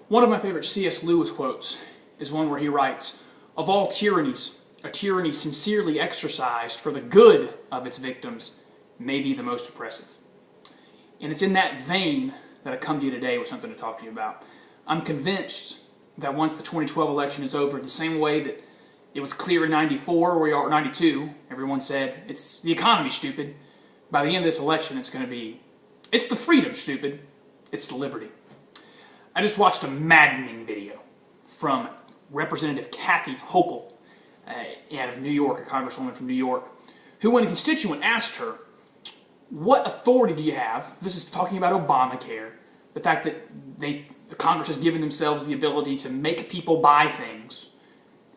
One of my favorite C.S. Lewis quotes is one where he writes, "Of all tyrannies, a tyranny sincerely exercised for the good of its victims may be the most oppressive." And it's in that vein that I come to you today with something to talk to you about. I'm convinced that once the 2012 election is over, the same way that it was clear in 94, where we are 92, everyone said, it's the economy, stupid. By the end of this election, it's going to be, it's the freedom, stupid. It's the liberty. I just watched a maddening video from Representative Kathy Hochul out of New York, a congresswoman from New York, who, when a constituent asked her, what authority do you have? This is talking about Obamacare, the fact that Congress has given themselves the ability to make people buy things.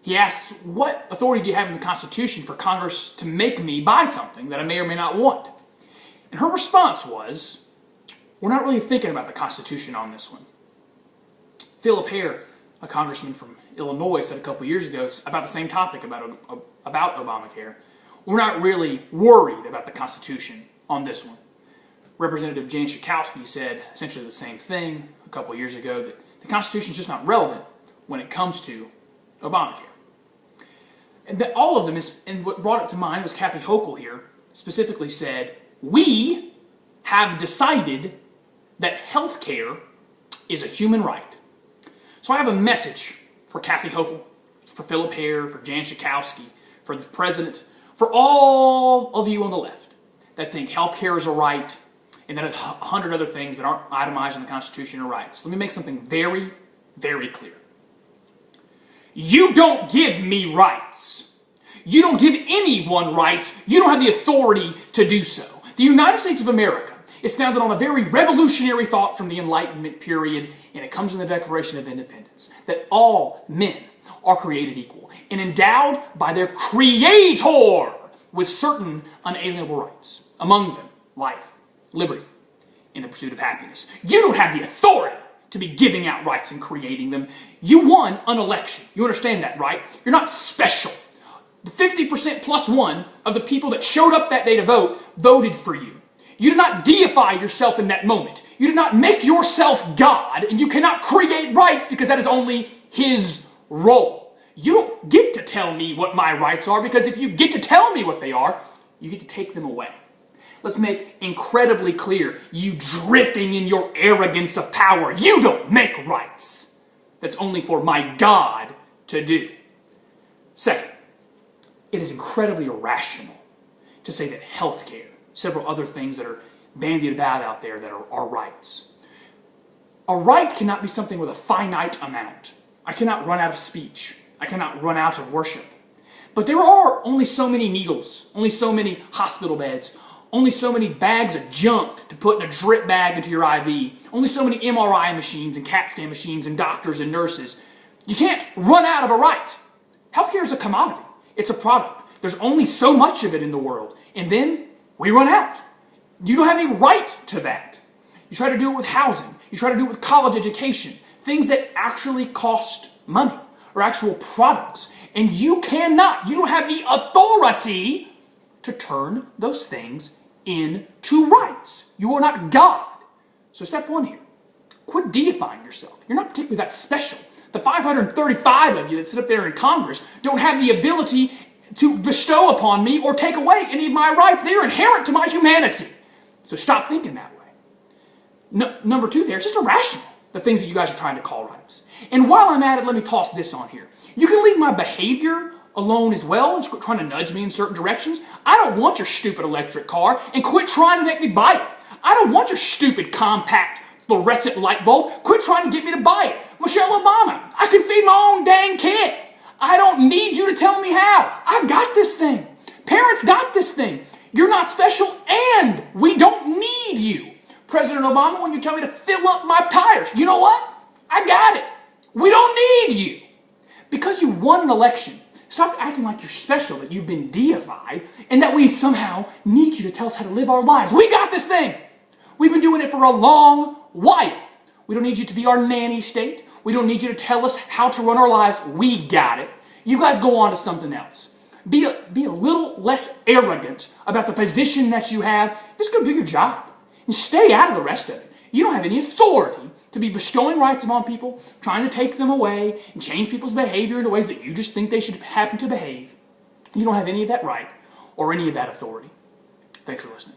He asked, what authority do you have in the Constitution for Congress to make me buy something that I may or may not want? And her response was, we're not really thinking about the Constitution on this one. Philip Hare, a congressman from Illinois, said a couple years ago about the same topic about Obamacare, we're not really worried about the Constitution on this one. Representative Jan Schakowsky said essentially the same thing a couple years ago, that the Constitution is just not relevant when it comes to Obamacare. And that all of them and what brought it to mind was Kathy Hochul here specifically said, we have decided that health care is a human right. So I have a message for Kathy Hochul, for Philip Hare, for Jan Schakowsky, for the president, for all of you on the left that think health care is a right and that 100 other things that aren't itemized in the Constitution are rights. Let me make something very, very clear. You don't give me rights. You don't give anyone rights. You don't have the authority to do so. The United States of America is founded on a very revolutionary thought from the Enlightenment period, and it comes in the Declaration of Independence, that all men are created equal and endowed by their Creator with certain unalienable rights. Among them, life, liberty, and the pursuit of happiness. You don't have the authority to be giving out rights and creating them. You won an election. You understand that, right? You're not special. The 50% plus one of the people that showed up that day to vote voted for you. You did not deify yourself in that moment. You did not make yourself God, and you cannot create rights because that is only His role. You don't get to tell me what my rights are, because if you get to tell me what they are, you get to take them away. Let's make incredibly clear, you dripping in your arrogance of power, you don't make rights. That's only for my God to do. Second, it is incredibly irrational to say that health care, several other things that are bandied about out there that are rights. A right cannot be something with a finite amount. I cannot run out of speech. I cannot run out of worship. But there are only so many needles, only so many hospital beds, only so many bags of junk to put in a drip bag into your IV, only so many MRI machines and CAT scan machines and doctors and nurses. You can't run out of a right. Healthcare is a commodity. It's a product. There's only so much of it in the world, and then we run out. You don't have any right to that. You try to do it with housing. You try to do it with college education, things that actually cost money or actual products, and you don't have the authority to turn those things into rights. You are not God. So step one here, quit deifying yourself. You're not particularly that special. The 535 of you that sit up there in Congress don't have the ability to bestow upon me or take away any of my rights. They are inherent to my humanity. So stop thinking that way. Number two there, it's just irrational, the things that you guys are trying to call rights. And while I'm at it, let me toss this on here. You can leave my behavior alone as well, and quit trying to nudge me in certain directions. I don't want your stupid electric car, and quit trying to make me buy it. I don't want your stupid compact fluorescent light bulb. Quit trying to get me to buy it. Michelle Obama, I can feed my own dang kid. I don't need you to tell me how. I got this thing. Parents got this thing. You're not special, and we don't need you. President Obama, when you tell me to fill up my tires, you know what? I got it. We don't need you. Because you won an election, stop acting like you're special, that you've been deified, and that we somehow need you to tell us how to live our lives. We got this thing. We've been doing it for a long while. We don't need you to be our nanny state. We don't need you to tell us how to run our lives. We got it. You guys go on to something else. Be a little less arrogant about the position that you have. Just go do your job and stay out of the rest of it. You don't have any authority to be bestowing rights upon people, trying to take them away, and change people's behavior in the ways that you just think they should happen to behave. You don't have any of that right or any of that authority. Thanks for listening.